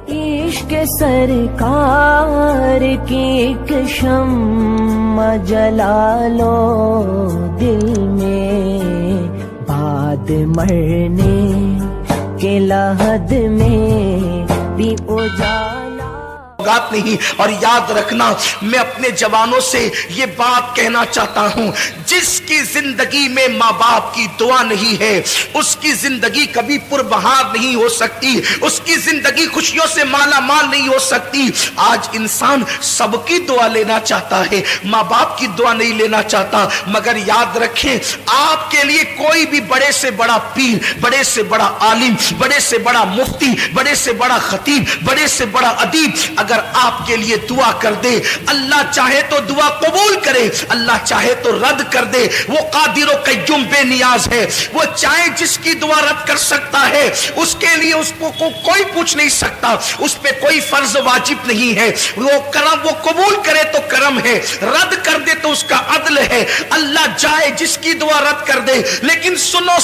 عشق سرکار کی ایک شمع جلا لو دل میں، بعد مرنے کے لحد میں بھی اجالا نہیں۔ اور یاد رکھنا، میں اپنے جوانوں سے یہ بات کہنا چاہتا ہوں، جس کی زندگی میں ماں باپ کی دعا نہیں ہے اس کی زندگی کبھی پربہار نہیں ہو سکتی، اس کی زندگی خوشیوں سے مالا مال نہیں ہو سکتی۔ آج انسان سب کی دعا لینا چاہتا ہے، ماں باپ کی دعا نہیں لینا چاہتا، مگر یاد رکھیں آپ کے لیے کوئی بھی بڑے سے بڑا پیر، بڑے سے بڑا عالم، بڑے سے بڑا مفتی، بڑے سے بڑا خطیب، بڑے سے بڑا ادیب اگر آپ کے لیے دعا کر دے، اللہ چاہے تو دعا قبول کرے، اللہ چاہے تو رد کر دے۔ وہ قادر و قیوم بے نیاز ہے، وہ چاہے جس کی دعا رد کر سکتا ہے، اس کے لیے اس کو کوئی پوچھ نہیں سکتا، اس پہ کوئی فرض واجب نہیں ہے۔ وہ کرم، وہ قبول کرے تو کرم ہے، رد کر دے تو اس کا عدل ہے۔ اللہ چاہے جس کی دعا رد کر دے، لیکن سنو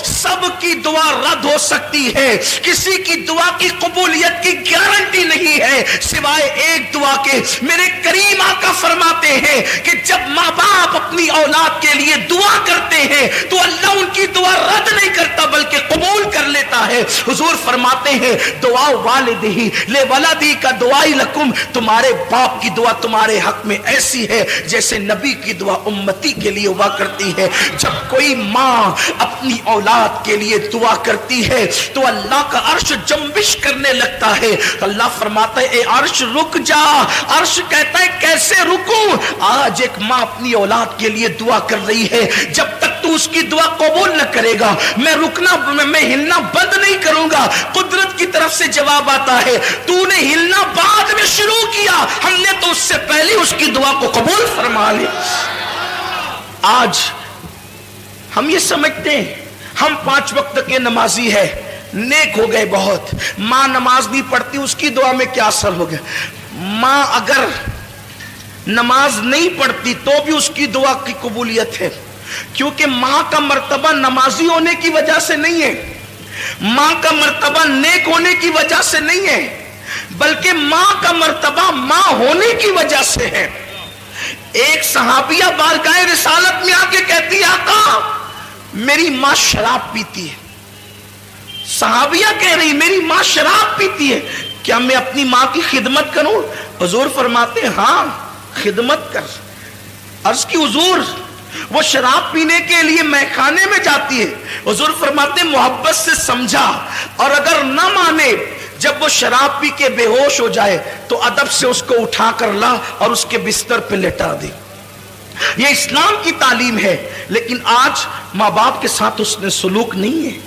سب کی دعا رد ہو سکتی ہے، کسی کی دعا کی قبولیت کی گارنٹی نہیں ہے سوائے ایک دعا کے۔ میرے کریم آقا فرماتے ہیں کہ جب ماں باپ اپنی اولاد کے لیے دعا کرتے ہیں تو اللہ ان کی دعا رد نہیں کرتا بلکہ قبول کر لیتا ہے۔ حضور فرماتے ہیں دعا والدہ لولدہ کا دعائی لکم، تمہارے باپ کی دعا تمہارے حق میں ایسی ہے جیسے نبی کی دعا امتی کے لیے ہوا کرتی ہے۔ جب کوئی ماں اپنی اولاد کے لیے دعا کرتی ہے تو اللہ کا عرش جنبش کرنے لگتا ہے۔ اللہ فرماتا ہے اے عرش رک جا، عرش کہتا ہے کیسے رکوں؟ آج ایک ماں اپنی اولاد کے لیے دعا کر رہی ہے، جب تک تو اس کی دعا قبول نہ کرے گا میں ہلنا بند نہیں کروں گا۔ قدرت کی طرف سے جواب آتا ہے تو نے ہلنا بعد میں شروع کیا، ہم نے تو اس سے پہلے اس کی دعا کو قبول فرما لیا۔ آج ہم یہ سمجھتے ہیں ہم 5 وقت کے نمازی ہے، نیک ہو گئے بہت، ماں نماز نہیں پڑھتی اس کی دعا میں کیا اثر ہو گیا؟ ماں اگر نماز نہیں پڑھتی تو بھی اس کی دعا کی قبولیت ہے، کیونکہ ماں کا مرتبہ نمازی ہونے کی وجہ سے نہیں ہے، ماں کا مرتبہ نیک ہونے کی وجہ سے نہیں ہے، بلکہ ماں کا مرتبہ ماں ہونے کی وجہ سے ہے۔ ایک صحابیہ بارگاہ رسالت میں آ کے کہتی آقا میری ماں شراب پیتی ہے۔ صحابیہ کہہ رہی میری ماں شراب پیتی ہے، کیا میں اپنی ماں کی خدمت کروں؟ حضور فرماتے ہیں ہاں خدمت کر۔ عرض کی حضور وہ شراب پینے کے لیے میخانے میں جاتی ہے، حضور فرماتے ہیں محبت سے سمجھا، اور اگر نہ مانے جب وہ شراب پی کے بے ہوش ہو جائے تو ادب سے اس کو اٹھا کر لا اور اس کے بستر پہ لٹا دے۔ یہ اسلام کی تعلیم ہے، لیکن آج ماں باپ کے ساتھ اس نے سلوک نہیں ہے۔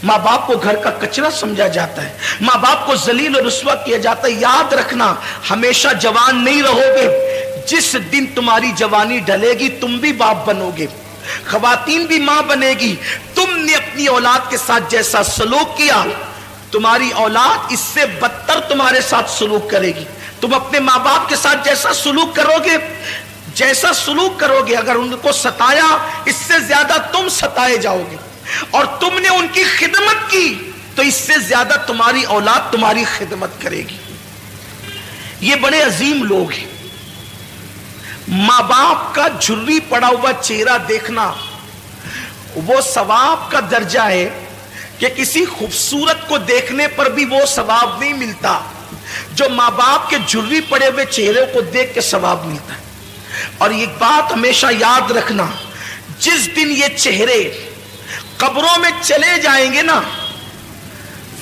ماں باپ کو گھر کا کچرا سمجھا جاتا ہے، ماں باپ کو ذلیل اور رسوا کیا جاتا ہے۔ یاد رکھنا ہمیشہ جوان نہیں رہو گے، جس دن تمہاری جوانی ڈھلے گی تم بھی باپ بنو گے، خواتین بھی ماں بنے گی۔ تم نے اپنی اولاد کے ساتھ جیسا سلوک کیا تمہاری اولاد اس سے بدتر تمہارے ساتھ سلوک کرے گی۔ تم اپنے ماں باپ کے ساتھ جیسا سلوک کرو گے اگر ان کو ستایا اس سے زیادہ تم ستائے جاؤ گے، اور تم نے ان کی خدمت کی تو اس سے زیادہ تمہاری اولاد تمہاری خدمت کرے گی۔ یہ بڑے عظیم لوگ ہیں۔ ماں باپ کا جھری پڑا ہوا چہرہ دیکھنا وہ ثواب کا درجہ ہے کہ کسی خوبصورت کو دیکھنے پر بھی وہ ثواب نہیں ملتا جو ماں باپ کے جھری پڑے ہوئے چہرے کو دیکھ کے ثواب ملتا ہے۔ اور ایک بات ہمیشہ یاد رکھنا، جس دن یہ چہرے قبروں میں چلے جائیں گے نا،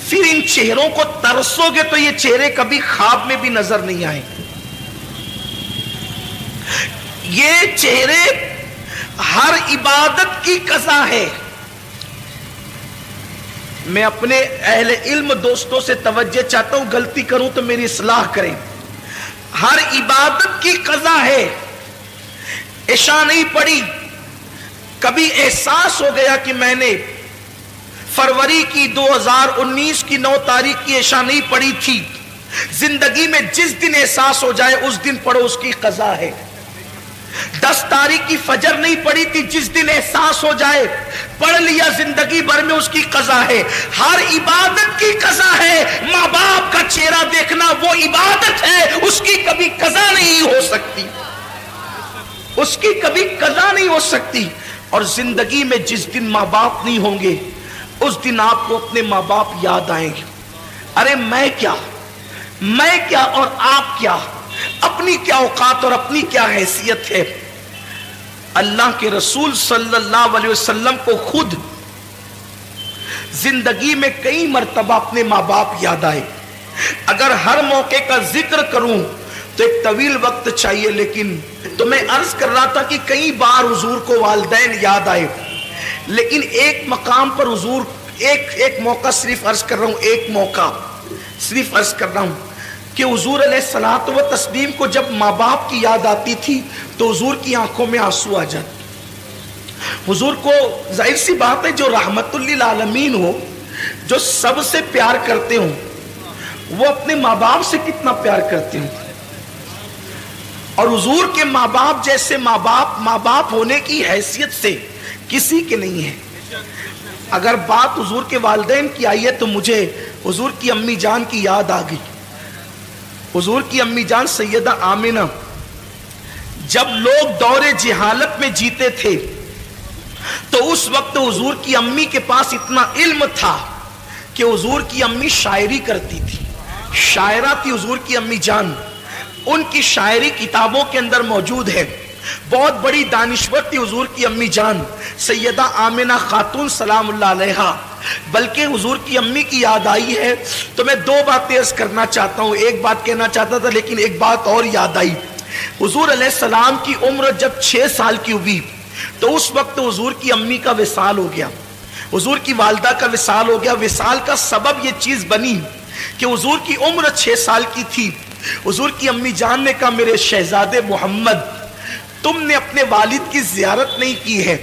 پھر ان چہروں کو ترسو گے تو یہ چہرے کبھی خواب میں بھی نظر نہیں آئیں گے۔ یہ چہرے ہر عبادت کی قضا ہے۔ میں اپنے اہل علم دوستوں سے توجہ چاہتا ہوں، غلطی کروں تو میری اصلاح کریں۔ ہر عبادت کی قضا ہے۔ عشاء نہیں پڑھی، کبھی احساس ہو گیا کہ میں نے فروری کی 2019 کی 9 تاریخ کی عشاء نہیں پڑھی تھی، زندگی میں جس دن احساس ہو جائے اس دن پڑھو، اس کی قضا ہے۔ 10 تاریخ کی فجر نہیں پڑھی تھی، جس دن احساس ہو جائے پڑھ لیا، زندگی بھر میں اس کی قضا ہے۔ ہر عبادت کی قضا ہے۔ ماں باپ کا उसकी कभी कदा नहीं हो सकती। और जिंदगी में जिस दिन माँ बाप नहीं होंगे उस दिन आपको अपने माँ बाप याद आएंगे। अरे मैं क्या और आप क्या, अपनी क्या औकात और अपनी क्या हैसियत है। अल्लाह के रसूल सल्लल्लाहु अलैहि वसल्लम को खुद जिंदगी में कई मर्तबा अपने माँ बाप याद आए। अगर हर मौके का जिक्र करूं तो एक तवील वक्त चाहिए, लेकिन तो मैं अर्ज कर रहा था कि कई बार हुजूर को वालिदैन याद आए, लेकिन एक मकाम पर हुजूर एक मौका सिर्फ अर्ज कर रहा हूं, एक मौका सिर्फ अर्ज कर रहा हूं कि हुजूर अलैहिस्सलात व तस्लीम को जब माँ बाप की याद आती थी तो हुजूर की आंखों में आंसू आ जाते। हुजूर को जाहिर सी बात है, जो रहमतुल लिल आलमीन हो, जो सबसे प्यार करते हो, वो अपने माँ बाप से कितना प्यार करते हो। और हुजूर के माँ बाप जैसे माँ बाप होने की हैसियत से किसी के नहीं है। अगर बात हुजूर के वालिदैन की आई है तो मुझे हुजूर की अम्मी जान की याद आ गई। हुजूर की अम्मी जान सैयदा आमिना, जब लोग दौरे जिहालत में जीते थे तो उस वक्त हुजूर की अम्मी के पास इतना इल्म था कि हुजूर की अम्मी शायरी करती थी, शायरा थी हुजूर की अम्मी जान। उनकी शायरी किताबों के अंदर मौजूद है। बहुत बड़ी दानिश्वर थी हुजूर की अम्मी जान सैयदा आमिना खातून सलामुल्लाह अलैहा। बल्कि हुजूर की अम्मी की याद आई है तो मैं दो बातें अर्ज करना चाहता हूँ। एक बात कहना चाहता था लेकिन एक बात और याद आई। हुजूर अलैहिस्सलाम की उम्र जब 6 साल की हुई तो उस वक्त हुजूर की अम्मी का विसाल हो गया, हुजूर की वालिदा का विसाल हो गया। विसाल का सबब ये चीज बनी कि हुजूर की उम्र 6 साल की थी। हुजूर की अम्मी जान ने कहा, मेरे शहजादे मोहम्मद, तुमने अपने वालिद की जियारत नहीं की है,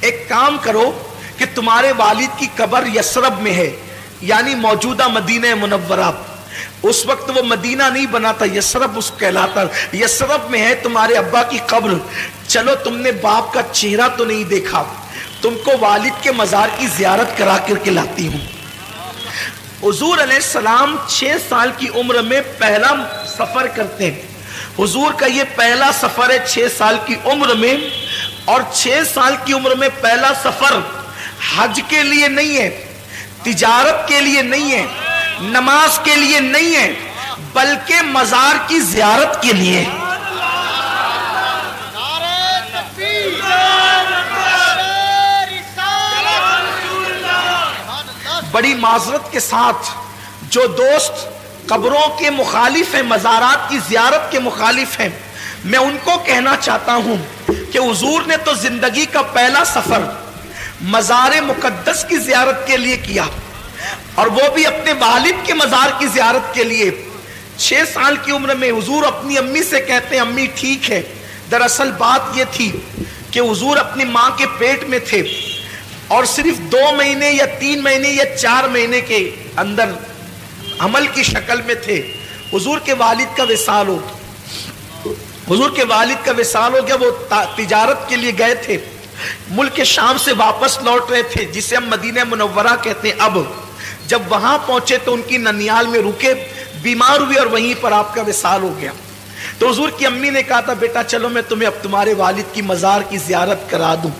एक काम करो कि तुम्हारे वालिद की कब्र यसरब में है, यानी मौजूदा मदीना मुनव्वरा। उस वक्त वो मदीना नहीं बना था, यसरब उस कहलाता, यसरब में है तुम्हारे अब्बा की कब्र। चलो, तुमने बाप का चेहरा तो नहीं देखा, तुमको वालिद के मजार की जियारत करा करके लाती हूं। हुजूर अलैहिस्सलाम 6 साल की उम्र में पहला सफर करते हैं। हुजूर का ये पहला सफर है 6 साल की उम्र में। और 6 साल की उम्र में पहला सफर हज के लिए नहीं है, तिजारत के लिए नहीं है, नमाज के लिए नहीं है, बल्कि मजार की जियारत के लिए। बड़ी माजरत के साथ जो दोस्त कब्रों के मुखालिफ हैं, मज़ारात की ज़ियारत के मुखालिफ हैं, मैं उनको कहना चाहता हूं कि हुजूर ने तो जिंदगी का पहला सफर मज़ार मुकद्दस की ज़ियारत के लिए किया, और वो भी अपने वालिद के मज़ार की ज़ियारत के लिए। 6 साल की उम्र में हुजूर अपनी अम्मी से कहते हैं, अम्मी ठीक है। दरअसल बात ये थी कि हुजूर अपनी माँ के पेट में थे और सिर्फ 2 महीने या 3 महीने या 4 महीने के अंदर अमल की शक्ल में थे। हुजूर के वालिद का विसाल हो गया। वो तिजारत के लिए गए थे, मुल्क शाम से वापस लौट रहे थे, जिसे हम मदीना मुनव्वरा कहते हैं। अब जब वहां पहुंचे तो उनकी ननियाल में रुके, बीमार हुए और वहीं पर आपका विसाल हो गया। तो हुजूर की अम्मी ने कहा था, बेटा चलो मैं तुम्हें अब तुम्हारे वालिद की मजार की जियारत करा दूं।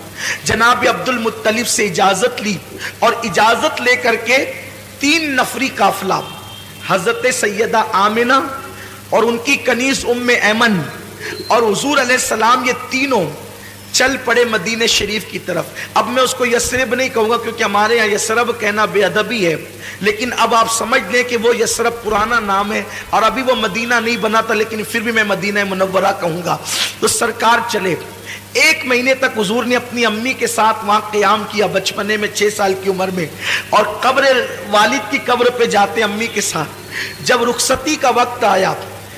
जनाब अब्दुल मुत्तलिब से इजाजत ली और इजाजत लेकर के 3 नफरी काफिला, हजरत सैयदा आमिना और उनकी कनीज उम्मे ऐमन और हुजूर अलैहिस्सलाम, ये तीनों चल पड़े मदीने शरीफ की तरफ। अब मैं उसको यसरब नहीं कहूंगा क्योंकि हमारे यहाँ यसरब कहना बेअदबी है, लेकिन अब आप समझ लें कि वो यसरब पुराना नाम है और अभी वो मदीना नहीं बना था, लेकिन फिर भी मैं मदीना मुनव्वरा कहूंगा। तो सरकार चले। 1 महीने तक हुजूर ने अपनी अम्मी के साथ वहां क़याम किया, बचपने में 6 साल की उम्र में, और कब्र वालिद की कब्र पे जाते अम्मी के साथ। जब रुखसती का वक्त आया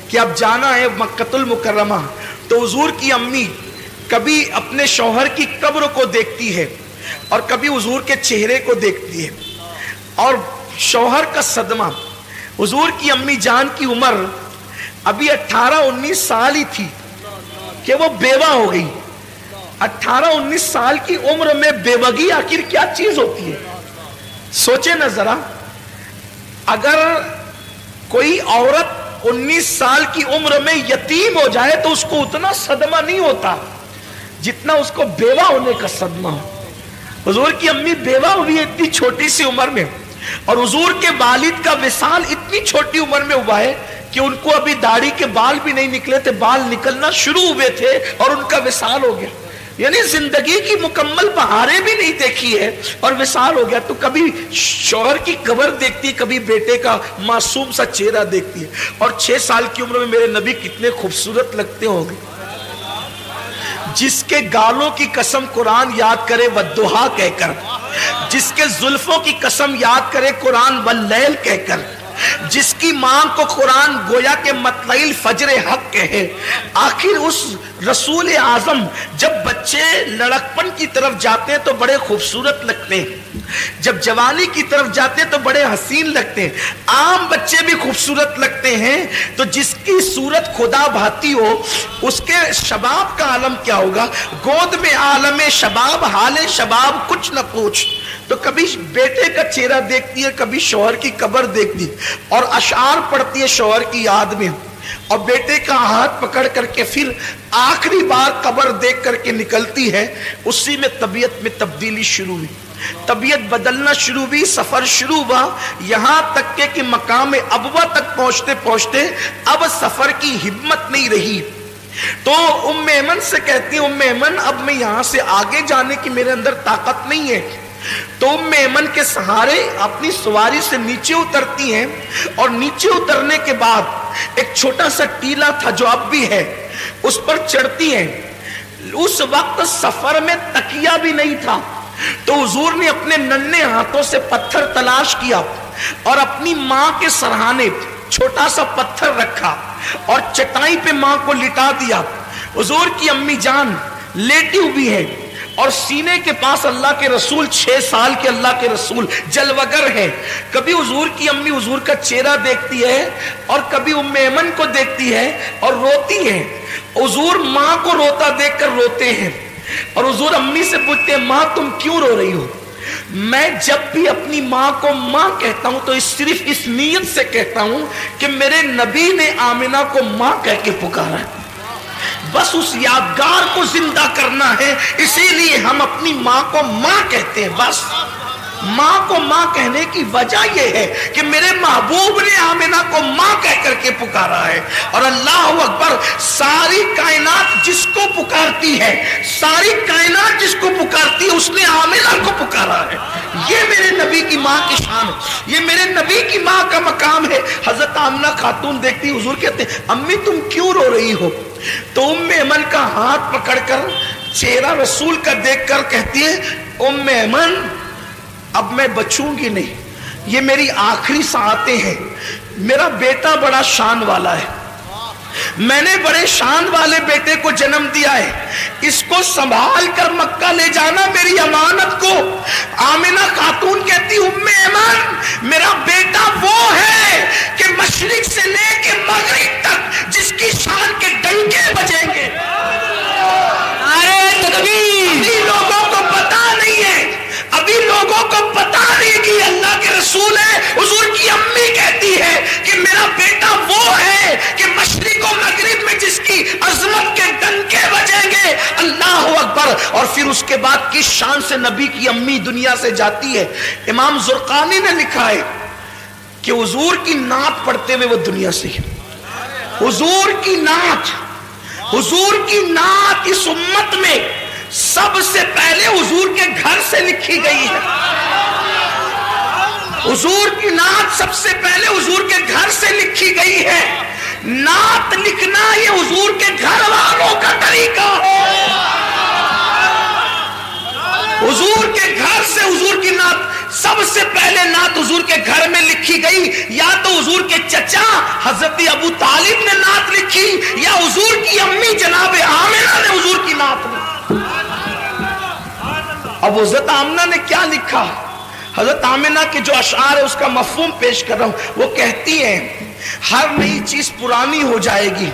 कि अब जाना है मक्कतुल मुकर्रमा, तो हुजूर की अम्मी कभी अपने शौहर की कब्र को देखती है और कभी हुजूर के चेहरे को देखती है। और शौहर का सदमा, हुजूर की अम्मी जान की उम्र अभी 18-19 साल ही थी कि वो बेवा हो गई। 18-19 साल की उम्र में बेवगी आखिर क्या चीज होती है, सोचे ना जरा। अगर कोई औरत 19 साल की उम्र में यतीम हो जाए तो उसको उतना सदमा नहीं होता, जितना उसको बेवा होने का सदमा हो। हुजूर की अम्मी बेवा हुई है इतनी छोटी सी उम्र में, और हुजूर के वालिद का विसाल इतनी छोटी उम्र में हुआ है कि उनको अभी दाढ़ी के बाल भी नहीं निकले थे, बाल निकलना शुरू हुए थे और उनका विसाल हो गया। यानी जिंदगी की मुकम्मल बहारें भी नहीं देखी है और विसाल हो गया। तो कभी शौहर की कब्र देखती है, कभी बेटे का मासूम सा चेहरा देखती है। और 6 साल की उम्र में मेरे नबी कितने खूबसूरत लगते होंगे। जिसके गालों की कसम कुरान याद करे वद्दुहा कहकर, जिसके जुल्फों की कसम याद करे कुरान वल्लैल कहकर, जिसकी मां को कुरान गोया के मतलइल फजर हक कहे। आखिर उस रसूल आजम जब बच्चे लड़कपन की तरफ जाते हैं तो बड़े खूबसूरत लगते हैं, जब जवानी की तरफ जाते हैं तो बड़े हसीन लगते हैं। आम बच्चे भी खूबसूरत लगते हैं, तो जिसकी सूरत खुदा भाती हो उसके शबाब का आलम क्या होगा। गोद में आलम शबाब, हाले शबाब कुछ न पूछ। तो कभी बेटे का चेहरा देखती है, कभी शौहर की कब्र देखती और अशार पढ़ती है शौहर की याद में, और बेटे का हाथ पकड़ करके फिर आखिरी बार कब्र देख करके निकलती है। उसी में तबीयत में तब्दीली शुरू हुई, तबीयत बदलना शुरू हुई, सफर शुरू हुआ, यहां तक के कि मकाम अबवा तक पहुंचते पहुंचते अब सफर की हिम्मत नहीं रही। तो उम्मे ऐमन से कहती है, उम्मे ऐमन अब मैं यहां से आगे जाने की मेरे अंदर ताकत नहीं है। तो उम्मे ऐमन के सहारे अपनी सवारी से नीचे उतरती हैं, और नीचे उतरने के बाद एक छोटा सा टीला था जो अब भी है, उस पर चढ़ती हैं। उस वक्त सफर में तकिया भी नहीं था, तो हुजूर ने अपने नन्हे हाथों से पत्थर तलाश किया और अपनी मां के सरहाने छोटा सा पत्थर रखा और चटाई पे मां को लिटा दिया। हुजूर की अम्मी जान लेटी हुई है और सीने के पास अल्लाह के रसूल, 6 साल के अल्लाह के रसूल जलवगर है। कभी हुजूर की अम्मी हुजूर का चेहरा देखती है और कभी उम्मे ऐमन को देखती है और रोती है। हुजूर मां को रोता देखकर रोते हैं और हुजूर अम्मी से पूछते हैं, मां तुम क्यों रो रही हो। मैं जब भी अपनी मां को मां कहता हूं तो सिर्फ इस नीयत से कहता हूं कि मेरे नबी ने आमिना को मां कह के पुकारा है, बस उस यादगार को जिंदा करना है, इसीलिए हम अपनी मां को मां कहते हैं। बस मां को मां कहने की वजह यह है कि मेरे महबूब ने आमिना को मां कह करके पुकारा है। और अल्लाह अकबर, सारी कायनात जिसको पुकारती है, सारी कायनात जिसको पुकारती है उसने आमिना को पुकारा है। ये मेरे नबी की मां की शान है, ये मेरे नबी की मां का मकाम है। हजरत आमिना खातून देखती, हुजूर कहते हैं, अम्मी तुम क्यों रो रही हो। तो उम्मे ऐमन का हाथ पकड़कर चेहरा रसूल का देखकर कहती है, उम्मे ऐमन अब मैं बचूंगी नहीं, ये मेरी आखिरी सांसें हैं। मेरा बेटा बड़ा शान वाला है, मैंने बड़े शान वाले बेटे को जन्म दिया है, इसको संभाल कर मक्का ले जाना मेरी अमानत को। आमिना खातून कहती, उम्मे ऐमन मेरा बेटा वो है कि मशरिक से लेके मगरिब तक जिसकी शान के डंके बजेंगे। अरे तकबीर! अभी लोगों को पता नहीं है, अभी लोगों को पता नहीं कि अल्लाह के रसूल है। हुजूर की अम्मी कहती है कि मेरा बेटा वो है कि मशरिक और मगरिब में जिसकी अजमत के डंके बजेंगे। अल्लाह अकबर। और फिर उसके बाद किस शान से नबी की अम्मी दुनिया से जाती है। इमाम जुर्कानी ने लिखा है कि हुजूर की नात पढ़ते हुए वो दुनिया से, हुजूर की नात, हुजूर की नात इस उम्मत में सबसे पहले हुजूर के घर से लिखी गई है। हुजूर की नात सबसे पहले हुजूर के घर से लिखी गई है। नात लिखना ये हुजूर के घर वालों का तरीका है। हुजूर के घर से हुजूर की नात सबसे पहले नात हुजूर के घर में लिखी गई। या तो हुजूर के चचा हजरत अबू तालिब ने नात लिखी, या हुजूर की अम्मी जनाब आमिना ने हुजूर की नात लिखी। अब हजरत आमिना ने क्या लिखा, हजरत आमिना के जो अशार है उसका मफहूम पेश कर रहा हूं। वो कहती है, हर नई चीज पुरानी हो जाएगी,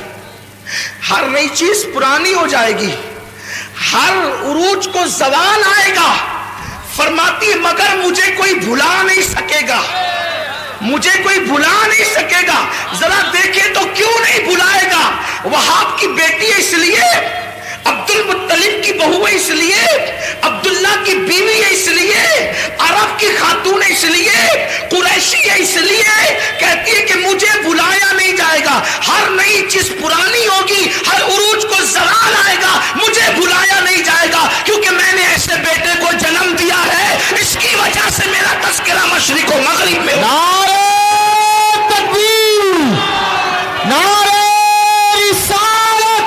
हर नई चीज पुरानी हो जाएगी, हर उरूज को जवाल आएगा। फरमाती है, मगर मुझे कोई भुला नहीं सकेगा, मुझे कोई भुला नहीं सकेगा। जरा देखे तो क्यों नहीं भुलाएगा। वहाब की बेटी है इसलिए, अब्दुल मुत्तलिब की बहू है इसलिए, अब्दुल्ला की बीवी है इसलिए, अरब की खातून है इसलिए, कुरैशी है इसलिए। कहती है कि मुझे भुलाया नहीं जाएगा, हर नई चीज पुरानी होगी, हर उरूज को ज़वाल आएगा, मुझे भुलाया नहीं जाएगा, क्योंकि मैंने ऐसे बेटे को जन्म दिया है। इसकी वजह से मेरा तस्करा मशरिक व मगरिब में। नारे तकबीर, नारे रिसालत,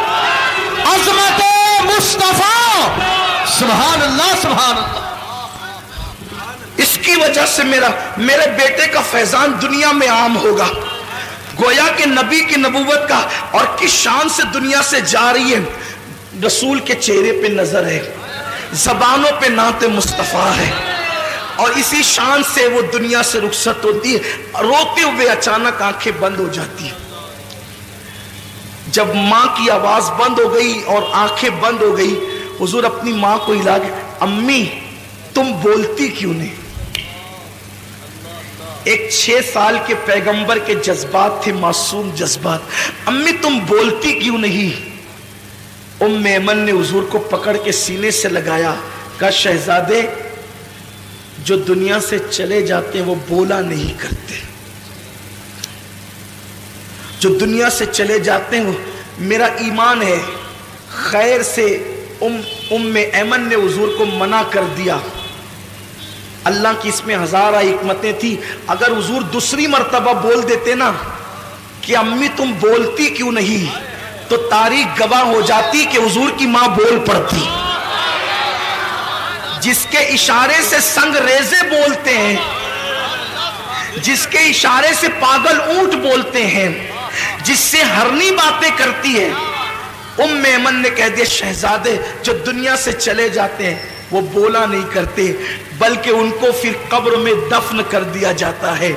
अज़मत मुस्तफा, सुभान अल्लाह सुभान अल्लाह। इसकी वजह से मेरे बेटे का फैजान दुनिया में आम होगा। गोया के नबी की नबूवत का और किस शान से दुनिया से जा रही है। रसूल के चेहरे पे नजर है, जबानों पे नाते मुस्तफा है, और इसी शान से वो दुनिया से रुखसत होती है। रोते हुए अचानक आंखें बंद हो जाती है। जब माँ की आवाज बंद हो गई और आंखें बंद हो गई, हुजूर अपनी माँ को हिला के, अम्मी तुम बोलती क्यों नहीं? एक 6 साल के पैगंबर के जज्बात थे, मासूम जज्बात। अम्मी तुम बोलती क्यों नहीं? उम्मे ऐमन ने हुजूर को पकड़ के सीने से लगाया, कहा शहजादे जो दुनिया से चले जाते हैं वो बोला नहीं करते, जो दुनिया से चले जाते हैं वो, मेरा ईमान है। खैर से उम्मे ऐमन ने हुजूर को मना कर दिया। अल्लाह की इसमें हजारा हिकमतें थी। अगर हुजूर दूसरी मर्तबा बोल देते ना कि अम्मी तुम बोलती क्यों नहीं, तो तारीख गवाह हो जाती कि हुजूर की मां बोल पड़ती। जिसके इशारे से संग रेजे बोलते हैं, जिसके इशारे से पागल ऊंट बोलते हैं, जिससे हरनी बातें करती है, उम्मे ऐमन ने कह दिया शहजादे जो दुनिया से चले जाते हैं वो बोला नहीं करते, बल्कि उनको फिर कब्र में दफन कर दिया जाता है।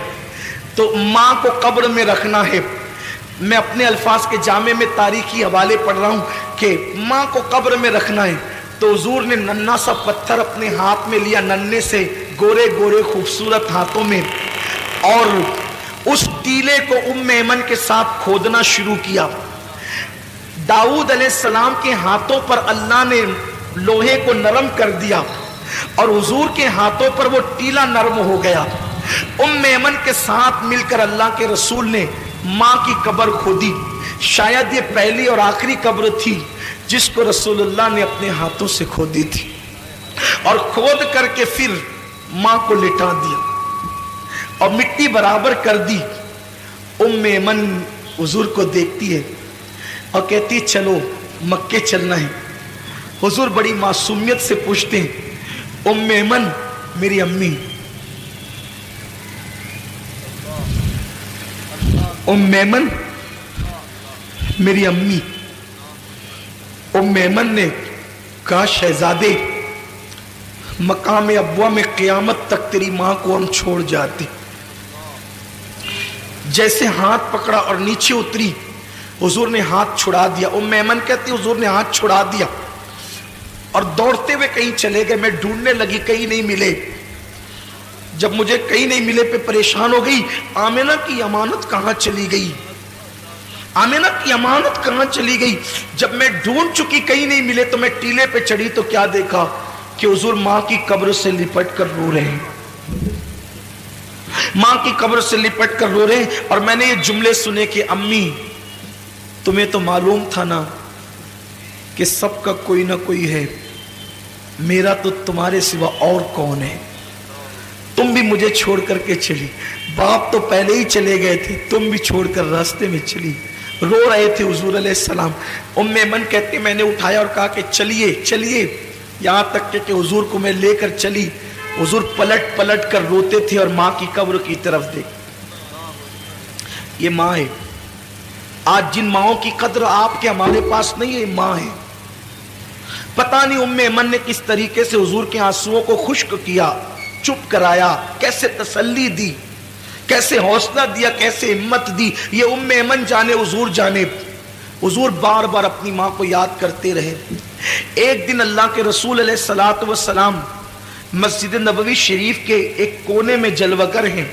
तो माँ को कब्र में रखना है। मैं अपने अल्फाज के जामे में तारीखी हवाले पढ़ रहा हूँ कि माँ को कब्र में रखना है। तो हुजूर ने नन्ना सा पत्थर अपने हाथ में लिया, नन्हे से गोरे गोरे खूबसूरत हाथों में, और उस टीले को उम्मे ऐमन के साथ खोदना शुरू किया। दाऊद अलैहिस्सलाम के हाथों पर अल्लाह ने लोहे को नरम कर दिया और हुजूर के हाथों पर वो टीला नरम हो गया। उम्मे ऐमन के साथ मिलकर अल्लाह के रसूल ने माँ की कब्र खोदी। शायद ये पहली और आखिरी कब्र थी जिसको रसूलुल्लाह ने अपने हाथों से खोदी थी, और खोद करके फिर माँ को लिटा दिया और मिट्टी बराबर कर दी। उम्मे ऐमन हुजूर को देखती है और कहती चलो मक्के चलना है। हुजूर बड़ी मासूमियत से पूछते हैं उम्मे ऐमन मेरी अम्मी, उम्मे ऐमन मेरी अम्मी। उम्मे ऐमन ने कहा शहजादे मकाम अब्वा में क़यामत तक तेरी मां को हम छोड़ जाते। जैसे हाथ पकड़ा और नीचे उतरी, हुजूर ने हाथ छुड़ा दिया। उम्मे ऐमन कहती हुजूर ने हाथ छुड़ा दिया और दौड़ते हुए कहीं चले गए। मैं ढूंढने लगी, कहीं नहीं मिले। जब मुझे कहीं नहीं मिले पे परेशान हो गई। आमिना की अमानत कहां चली गई, आमिना की अमानत कहां चली गई। जब मैं ढूंढ चुकी कहीं नहीं मिले तो मैं टीले पे चढ़ी तो क्या देखा कि हुजूर मां की कब्र से लिपट कर रो रहे हैं, मां की कब्र से लिपट कर रो रहे हैं। और मैंने ये जुमले सुने कि अम्मी तुम्हें तो मालूम था ना कि सबका कोई ना कोई है, मेरा तो तुम्हारे सिवा और कौन है, तुम भी मुझे छोड़ करके चली। बाप तो पहले ही चले गए थे, तुम भी छोड़कर रास्ते में चली। रो रहे थे हुजूर अलैहिस्सलाम। उम्मे ऐमन कहते मैंने उठाया और कहा कि चलिए चलिए, यहां तक कि हुजूर को मैं लेकर चली। हुजूर पलट पलट कर रोते थे और मां की कब्र की तरफ देख। ये मां है। आज जिन माओं की कद्र आपके हमारे पास नहीं है, मां है। पता नहीं उम्मे ऐमन ने किस तरीके से हुजूर के आंसुओं को खुश्क किया, चुप कराया, कैसे तसल्ली दी, कैसे हौसला दिया, कैसे हिम्मत दी, ये उम्मे ऐमन जाने, हुजूर जाने। हुजूर बार बार अपनी मां को याद करते रहे। एक दिन अल्लाह के रसूल अलैहिस्सलातु वस्सलाम मस्जिद नबवी शरीफ के एक कोने में जलवागर हैं।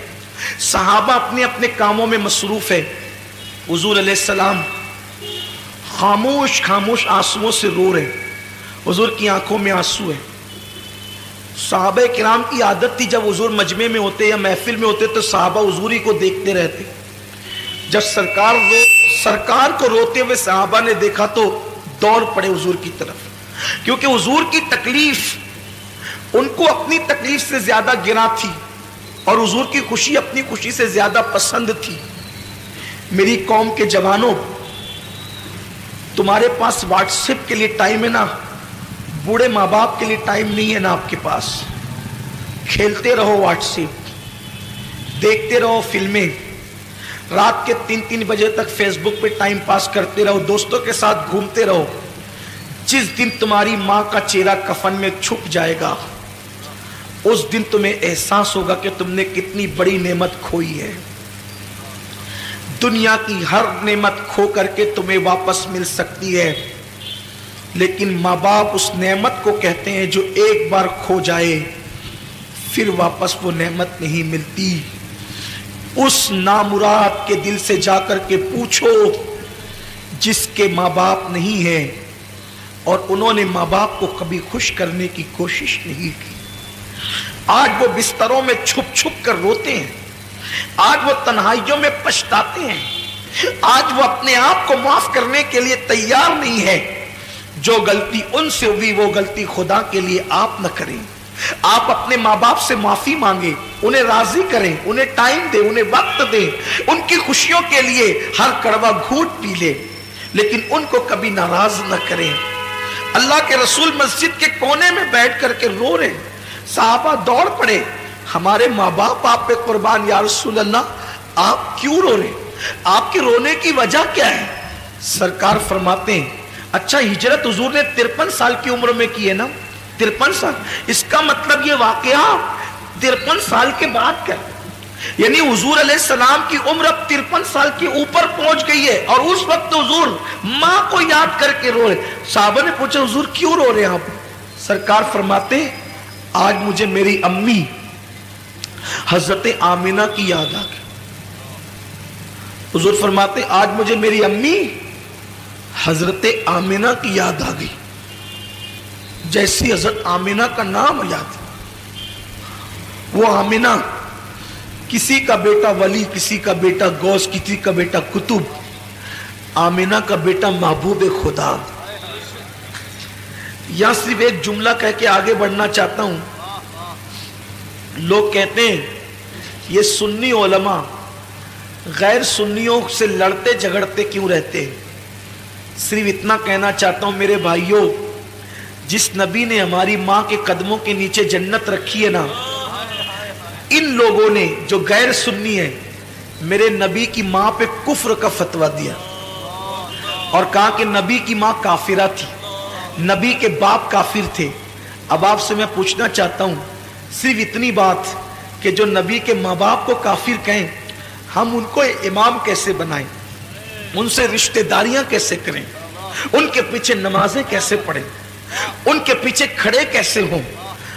सहाबा अपने अपने कामों में मसरूफ है। हुजूर अलैहिस्सलाम खामोश खामोश आंसुओं से रो रहे। हुजूर की आंखों में आंसू है। सहाबा किराम की आदत थी, जब हुजूर मजमे में होते या महफिल में होते तो सहाबा हुजूर ही को देखते रहते। जब सरकार को रोते हुए सहाबा ने देखा तो दौड़ पड़े हुजूर की तरफ, क्योंकि हुजूर की तकलीफ उनको अपनी तकलीफ से ज्यादा गिरा थी और हुजूर की खुशी अपनी खुशी से ज्यादा पसंद थी। मेरी कौम के जवानों, तुम्हारे पास व्हाट्सएप के लिए टाइम है ना, बूढ़े माँ बाप के लिए टाइम नहीं है ना आपके पास। खेलते रहो व्हाट्सएप, देखते रहो फिल्में, रात के 3-3 बजे तक फेसबुक पे टाइम पास करते रहो, दोस्तों के साथ घूमते रहो। जिस दिन तुम्हारी माँ का चेहरा कफन में छुप जाएगा, उस दिन तुम्हें एहसास होगा कि तुमने कितनी बड़ी नेमत खोई है। दुनिया की हर नेमत खो करके तुम्हें वापस मिल सकती है, लेकिन माँ बाप उस नेमत को कहते हैं जो एक बार खो जाए फिर वापस वो नेमत नहीं मिलती। उस नामुराद के दिल से जाकर के पूछो जिसके माँ बाप नहीं है और उन्होंने माँ बाप को कभी खुश करने की कोशिश नहीं की। आज वो बिस्तरों में छुप छुप कर रोते हैं, आज वो तन्हाइयों में पछताते हैं, आज वो अपने आप को माफ करने के लिए तैयार नहीं है। जो गलती उनसे हुई वो गलती खुदा के लिए आप न करें। आप अपने माँ बाप से माफी मांगे, उन्हें राजी करें, उन्हें टाइम दें, उन्हें वक्त दें, उनकी खुशियों के लिए हर कड़वा घूंट पी ले, लेकिन उनको कभी नाराज न करें। अल्लाह के रसूल मस्जिद के कोने में बैठ करके रो रहे, सहाबा दौड़ पड़े, हमारे माँ बाप आप पे कुर्बान या रसूल अल्लाह, आप क्यों रो रहे, आपके रोने की वजह क्या है? सरकार फरमाते हैं, अच्छा हिजरत हुजूर ने 53 साल की उम्र में की है ना, 53 साल, इसका मतलब ये वाकया 53 साल के बाद का, यानी हुजूर अलैहिस्सलाम की उम्र अब 53 साल के ऊपर पहुंच गई है और उस वक्त हुजूर माँ को याद करके रो रहे। साहबा ने पूछा हुजूर क्यों रो रहे हैं आप? सरकार फरमाते आज मुझे मेरी अम्मी हजरत आमिना की याद आ गई। हुजूर फरमाते आज मुझे मेरी अम्मी हजरत आमिना की याद आ गई। जैसी हजरत आमिना का नाम याद, वो आमिना किसी का बेटा वली, किसी का बेटा गौस, किसी का बेटा कुतुब, आमिना का बेटा महबूब खुदा। यहां सिर्फ एक जुमला कह के आगे बढ़ना चाहता हूं। लोग कहते हैं ये सुन्नी उलमा गैर सुन्नियों से लड़ते झगड़ते क्यों रहते हैं। सिर्फ इतना कहना चाहता हूं मेरे भाइयों, जिस नबी ने हमारी माँ के कदमों के नीचे जन्नत रखी है ना, इन लोगों ने जो गैर सुन्नी है मेरे नबी की माँ पे कुफ्र का फतवा दिया और कहा कि नबी की माँ काफिरा थी, नबी के बाप काफिर थे। अब आपसे मैं पूछना चाहता हूं सिर्फ इतनी बात कि जो नबी के माँ बाप को काफिर कहें, हम उनको इमाम कैसे बनाएं, उनसे रिश्तेदारियां कैसे करें, उनके पीछे नमाजें कैसे पढ़ें, उनके पीछे खड़े कैसे हों।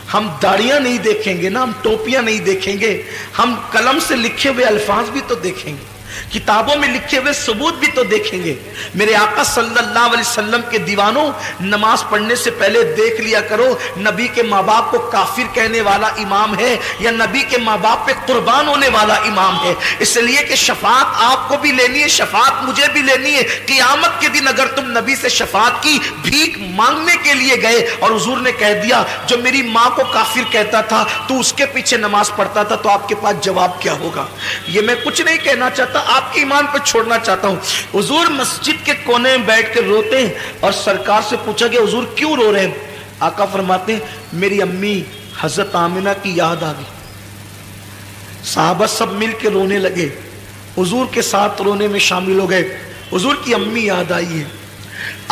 हम दाढ़ियां नहीं देखेंगे ना, हम टोपियां नहीं देखेंगे, हम कलम से लिखे हुए अल्फाज भी तो देखेंगे, किताबों में लिखे हुए सबूत भी तो देखेंगे। मेरे आका सल्लल्लाहु अलैहि वसल्लम के दीवानों, नमाज पढ़ने से पहले देख लिया करो नबी के माँ बाप को काफिर कहने वाला इमाम है या नबी के माँ बाप पे कुर्बान होने वाला इमाम है। इसलिए कि शफात आपको भी लेनी है, शफात मुझे भी लेनी है। क़यामत के दिन अगर तुम नबी से शफात की भीख मांगने के लिए गए और हुजूर ने कह दिया जो मेरी माँ को काफिर कहता था तू उसके पीछे नमाज पढ़ता था, तो आपके पास जवाब क्या होगा? ये मैं कुछ नहीं कहना चाहता, आपके ईमान पर छोड़ना चाहता हूं। हुजूर मस्जिद के कोने में बैठ कर रोते हैं और सरकार से पूछा गया हुजूर क्यों रो रहे हैं? आका फरमाते हैं मेरी अम्मी हजरत आमिना की याद आ गई। साहबा सब मिल के रोने लगे, हुजूर के साथ रोने में शामिल हो गए। हुजूर की अम्मी याद आई है,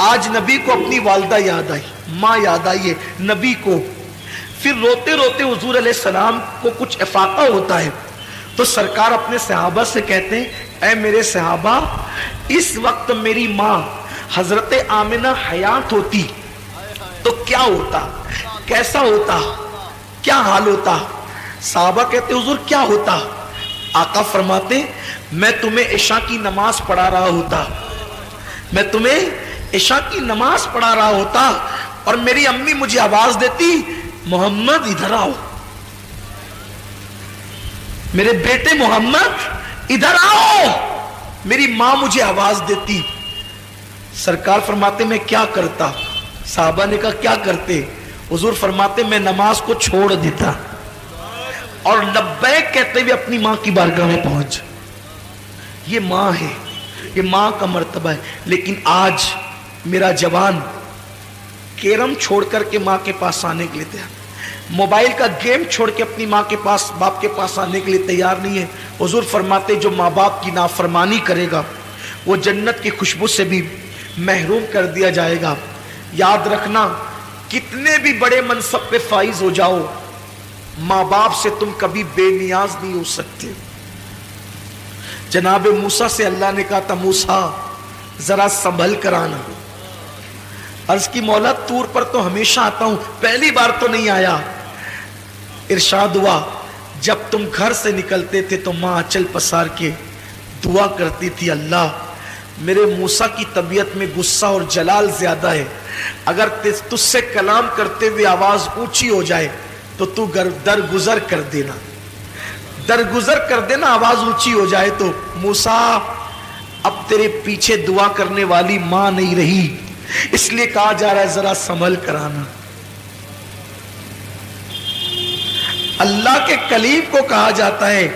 आज नबी को अपनी वालिदा याद आई, माँ याद आई है नबी को। फिर रोते रोते हुजूर अलैहिस्सलाम को कुछ इफाका होता है तो सरकार अपने सहाबा से कहते हैं ऐ मेरे सहाबा, इस वक्त मेरी माँ हजरत आमिना हयात होती तो क्या होता, कैसा होता, क्या हाल होता? सहाबा कहते हुजूर क्या होता? आका फरमाते मैं तुम्हें इशा की नमाज पढ़ा रहा होता, मैं तुम्हें इशा की नमाज पढ़ा रहा होता اور میری امی مجھے آواز دیتی محمد ادھر آؤ، میرے بیٹے محمد ادھر آؤ، میری ماں مجھے آواز دیتی. سرکار فرماتے میں کیا کرتا؟ صحابہ نے کہا کیا کرتے؟ حضور فرماتے میں نماز کو چھوڑ دیتا اور لبیک کہتے ہوئے اپنی ماں کی بارگاہ میں پہنچ. یہ ماں ہے، یہ ماں کا مرتبہ ہے. لیکن آج میرا جوان کیرم چھوڑ کر کے ماں کے پاس آنے کے لیے تیار، موبائل کا گیم چھوڑ کے اپنی ماں کے پاس، باپ کے پاس آنے کے لیے تیار نہیں ہے. حضور فرماتے جو ماں باپ کی نافرمانی کرے گا وہ جنت کی خوشبو سے بھی محروم کر دیا جائے گا. یاد رکھنا، کتنے بھی بڑے منصب پہ فائز ہو جاؤ، ماں باپ سے تم کبھی بے نیاز نہیں ہو سکتے. جناب موسیٰ سے اللہ نے کہا تھا موسیٰ ذرا سنبھل کر آنا. عرض کی مولا طور پر تو ہمیشہ آتا ہوں، پہلی بار تو نہیں آیا. ارشاد ہوا جب تم گھر سے نکلتے تھے تو ماں آنچل پسار کے دعا کرتی تھی اللہ میرے موسیٰ کی طبیعت میں غصہ اور جلال زیادہ ہے، اگر تجھ سے کلام کرتے ہوئے آواز اونچی ہو جائے تو تو درگزر کر دینا، درگزر کر دینا، آواز اونچی ہو جائے تو. موسیٰ اب تیرے پیچھے دعا کرنے والی ماں نہیں رہی، اس لیے کہا جا رہا ہے ذرا سنبھل کر آنا. اللہ کے کلیم کو کہا جاتا ہے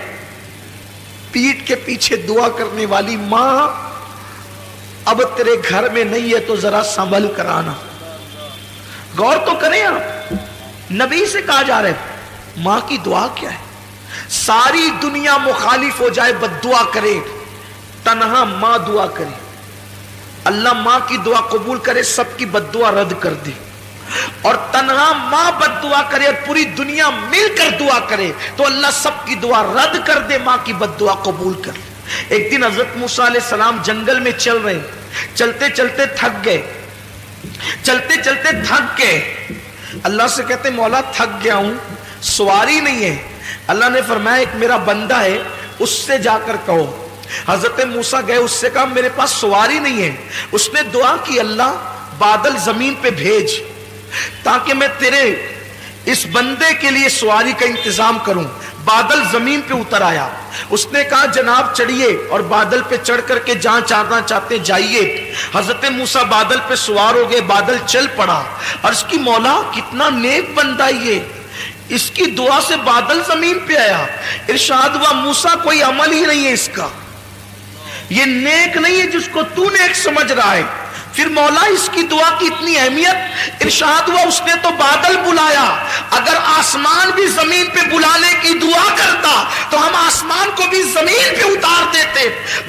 پیٹھ کے پیچھے دعا کرنے والی ماں اب تیرے گھر میں نہیں ہے تو ذرا سنبھل کر آنا. غور تو کریں آپ، نبی سے کہا جا رہا ہے ماں کی دعا کیا ہے. ساری دنیا مخالف ہو جائے بد دعا کرے، تنہا ماں دعا کرے، اللہ ماں کی دعا قبول کرے، سب کی بد دعا رد کر دے. اور تنہا ماں بد دعا کرے اور پوری دنیا مل کر دعا کرے تو اللہ سب کی دعا رد کر دے، ماں کی بد دعا قبول کر. ایک دن حضرت موسیٰ علیہ السلام جنگل میں چل رہے، چلتے چلتے تھک گئے، چلتے چلتے تھک گئے. اللہ سے کہتے مولا تھک گیا ہوں، سواری نہیں ہے. اللہ نے فرمایا ایک میرا بندہ ہے اس سے جا کر کہو. حضرت موسیٰ گئے، اس سے کہا میرے پاس سواری نہیں ہے. اس نے دعا کی اللہ بادل زمین پہ بھیج تاکہ میں تیرے اس بندے کے لیے سواری کا انتظام کروں. بادل زمین پہ اتر آیا. اس نے کہا جناب چڑھیے اور بادل پہ چڑھ کر کے جہاں جانا چاہتے جائیے. حضرت موسیٰ بادل پہ سوار ہو گئے، بادل چل پڑا. عرض کی مولا کتنا نیک بندہ یہ، اس کی دعا سے بادل زمین پہ آیا. ارشاد ہوا موسیٰ کوئی عمل ہی نہیں ہے اس کا، یہ نیک نہیں ہے جس کو تو نیک سمجھ رہا ہے. پھر مولا اس کی دعا کی اتنی اہمیت. ارشاد ہوا اس نے تو بادل بلایا، اگر آسمان بھی زمین پہ بلانے کی دعا کرتا تو ہم آسمان کو بھی زمین پہ اتار دیتے.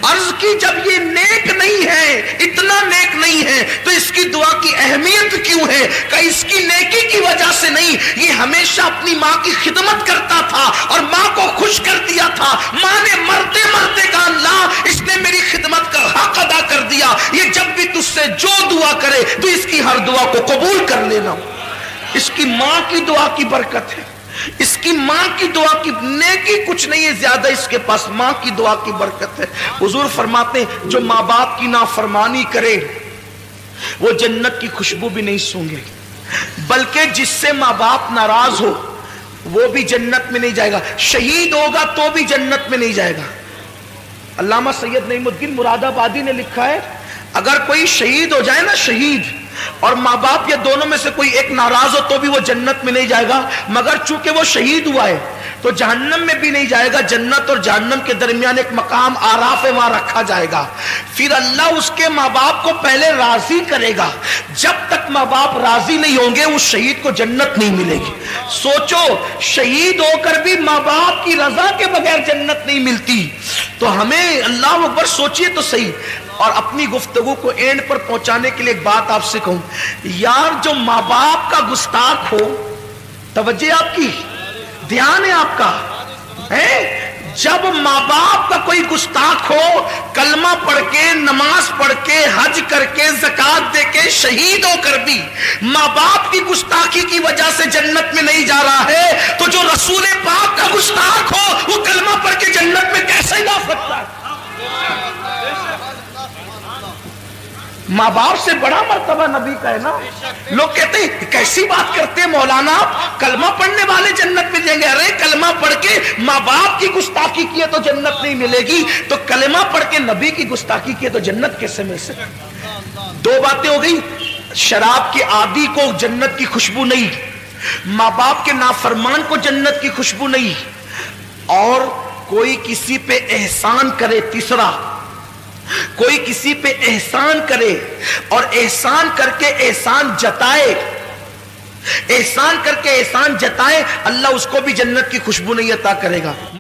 عرض کی جب یہ نیک نہیں ہے، اتنا نیک نہیں ہے تو اس کی دعا کی اہمیت کیوں ہے؟ کہ اس کی نیکی کی وجہ سے نہیں، یہ ہمیشہ اپنی ماں کی خدمت کرتا تھا اور ماں کو خوش کر دیا تھا. ماں نے مرتے مرتے کہا اللہ اس نے میری خدمت کا حق ادا کر دیا، یہ جب بھی تجھ سے جو دعا کرے تو اس کی ہر دعا کو قبول کر لینا. اس کی ماں کی دعا کی برکت ہے، اس کی ماں کی دعا کی نیکی کچھ نہیں ہے زیادہ، اس کے پاس ماں کی دعا کی برکت ہے. حضور فرماتے ہیں جو ماں باپ کی نافرمانی کرے وہ جنت کی خوشبو بھی نہیں سونگے، بلکہ جس سے ماں باپ ناراض ہو وہ بھی جنت میں نہیں جائے گا. شہید ہوگا تو بھی جنت میں نہیں جائے گا. علامہ سید نعیم الدین مراد آبادی نے لکھا ہے اگر کوئی شہید ہو جائے نا، شہید اور ماں باپ یا دونوں میں سے کوئی ایک ناراض ہو تو بھی وہ جنت میں نہیں جائے گا، مگر چونکہ وہ شہید ہوا ہے تو جہنم میں بھی نہیں جائے گا. جنت اور جہنم کے درمیان ایک مقام آراف ہے، وہاں رکھا جائے گا. پھر اللہ اس کے ماں باپ کو پہلے راضی کرے گا. جب تک ماں باپ راضی نہیں ہوں گے اس شہید کو جنت نہیں ملے گی. سوچو شہید ہو کر بھی ماں باپ کی رضا کے بغیر جنت نہیں ملتی تو ہمیں اللہ اکبر سوچئے تو صحیح. اور اپنی گفتگو کو اینڈ پر پہنچانے کے لیے ایک بات آپ سے کہوں یار، جو ماں باپ کا گستاخ ہو، توجہ آپ کی، دھیان ہے آپ کا، جب ماں باپ کا کوئی گستاخ ہو، کلمہ پڑھ کے، نماز پڑھ کے، حج کر کے، زکات دے کے، شہید ہو کر بھی ماں باپ کی گستاخی کی وجہ سے جنت میں نہیں جا رہا ہے تو جو رسول پاک کا گستاخ ہو وہ کلمہ پڑھ کے جنت میں کیسے جا سکتا ہے؟ ماں باپ سے بڑا مرتبہ نبی کا ہے نا. لوگ کہتے ہیں کیسی بات کرتے ہیں مولانا, کلمہ پڑھنے والے جنت میں جائیں گے. ارے کلمہ پڑھ کے ماں باپ کی گستاخی کیے تو جنت نہیں ملے گی, تو کلمہ پڑھ کے نبی کی گستاخی کیے تو جنت کیسے مل سکے؟ دو باتیں ہو گئی. شراب کے عادی کو جنت کی خوشبو نہیں, ماں باپ کے نافرمان کو جنت کی خوشبو نہیں, اور کوئی کسی پہ احسان کرے. تیسرا, کوئی کسی پہ احسان کرے اور احسان کر کے احسان جتائے, احسان کر کے احسان جتائے, اللہ اس کو بھی جنت کی خوشبو نہیں عطا کرے گا.